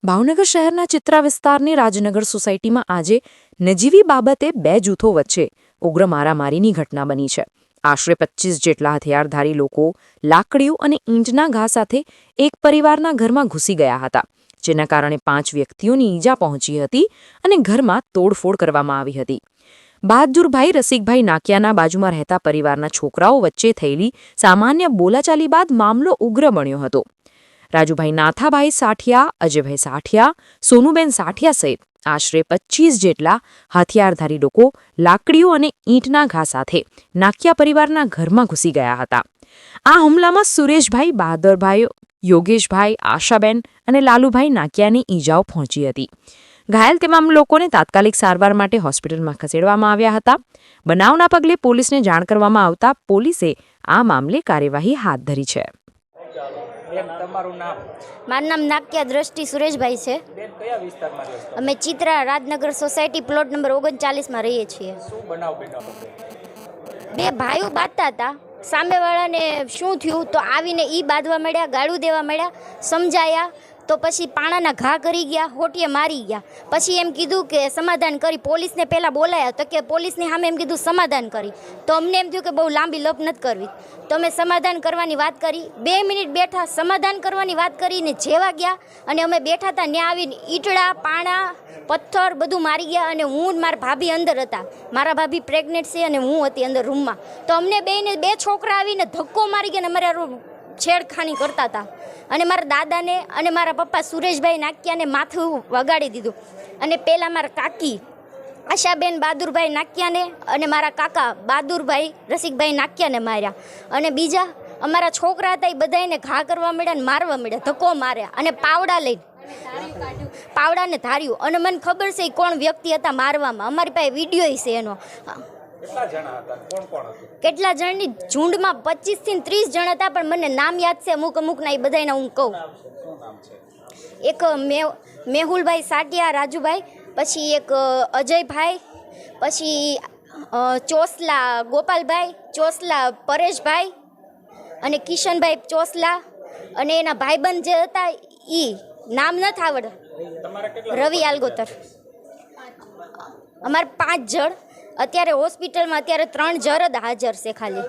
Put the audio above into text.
ભાવનગર શહેરના ચિત્રા વિસ્તારની રાજનગર સોસાયટીમાં આજે નજીવી બાબતે બે જૂથો વચ્ચે ઉગ્ર મારામારીની ઘટના બની છે. આશરે 25 જેટલા હથિયારધારી લોકો લાકડીઓ અને ઈંટના ઘા સાથે એક પરિવારના ઘરમાં ઘૂસી ગયા હતા, જેના કારણે 5 વ્યક્તિઓની ઈજા પહોંચી હતી અને ઘરમાં તોડફોડ કરવામાં આવી હતી. બહાદુરભાઈ રસિકભાઈ નાકિયાના બાજુમાં રહેતા પરિવારના છોકરાઓ વચ્ચે થયેલી સામાન્ય બોલાચાલી બાદ મામલો ઉગ્ર બન્યો હતો. રાજુભાઈ નાથાભાઈ સાઠિયા, અજયભાઈ સાઠિયા, સોનુબેન સાઠિયા સહિત આશરે 25 જેટલા હથિયારધારી લોકો લાકડીઓ અને ઈંટના ઘા સાથે નાકિયા પરિવારના ઘરમાં ઘૂસી ગયા હતા. આ હુમલામાં સુરેશભાઈ, બહાદુરભાઈ, યોગેશભાઈ, આશાબેન અને લાલુભાઈ નાકિયાની ઈજાઓ પહોંચી હતી. ઘાયલ તમામ લોકોને તાત્કાલિક સારવાર માટે હોસ્પિટલમાં ખસેડવામાં આવ્યા હતા. બનાવના પગલે પોલીસને જાણ કરવામાં આવતા પોલીસે આ મામલે કાર્યવાહી હાથ ધરી છે. મારું નામ નાક્યા દ્રષ્ટિ સુરેશભાઈ છે. અમે Chitra Rajnagar society plot number 39માં રહીએ છીએ. બે ભાઈઓ બાંધતા હતા. સામેવાળાને શું થયું તો આવીને ઈ બાંધવા મળ્યા, ગાળું દેવા મળ્યા, સમજાયા તો પછી પાણાના ઘા કરી ગયા, હોટીએ મારી ગયા. પછી એમ કીધું કે સમાધાન કરી. પોલીસને પહેલાં બોલાયા તો કે પોલીસની સામે એમ કીધું સમાધાન કરી. તો અમને એમ થયું કે બહુ લાંબી લપ નથી કરવી, તો અમે સમાધાન કરવાની વાત કરી. 2 મિનિટ બેઠા, સમાધાન કરવાની વાત કરીને જેવા ગયા અને અમે બેઠા હતા ત્યાં આવીને ઈટડા, પાણા, પથ્થર બધું મારી ગયા. અને હું મારા ભાભી અંદર હતા. મારા ભાભી પ્રેગ્નેન્ટ છે અને હું હતી અંદર રૂમમાં. તો અમને બેને 2 છોકરા આવીને ધક્કો મારી ગયા અને અમારે છેડખાની કરતા હતા. અને મારા દાદાને અને મારા પપ્પા સુરેશભાઈ નાકિયાને માથું વગાડી દીધું. અને પહેલાં મારા કાકી આશાબેન બહાદુરભાઈ નાકિયાને અને મારા કાકા બહાદુરભાઈ રસિકભાઈ નાકિયાને માર્યા. અને બીજા અમારા છોકરા હતા એ બધાને ઘા કરવા મળ્યા અને મારવા મળ્યા, ધક્કો માર્યા અને પાવડા લઈને પાવડાને ધાર્યું. અને મને ખબર છે કોણ વ્યક્તિ હતા મારવામાં. અમારી પાસે વિડીયો છે એનો. કેટલા જણની ઝુંડમાં 25 થી 30 જણ હતા, પણ મને નામ યાદ છે અમુકના. એ બધાના હું કહું. એક મેહુલભાઈ સાટિયા રાજુભાઈ, પછી એક અજયભાઈ, પછી ચોસલા ગોપાલભાઈ, ચોસલા પરેશભાઈ અને કિશનભાઈ ચોસલા અને એના ભાઈબંધ જે હતા એ નામ નથી આવડે, રવિ આલગોતર. અમારે 5 જણ અત્યારે હોસ્પિટલમાં, અત્યારે 3 જણ જ હાજર છે ખાલી.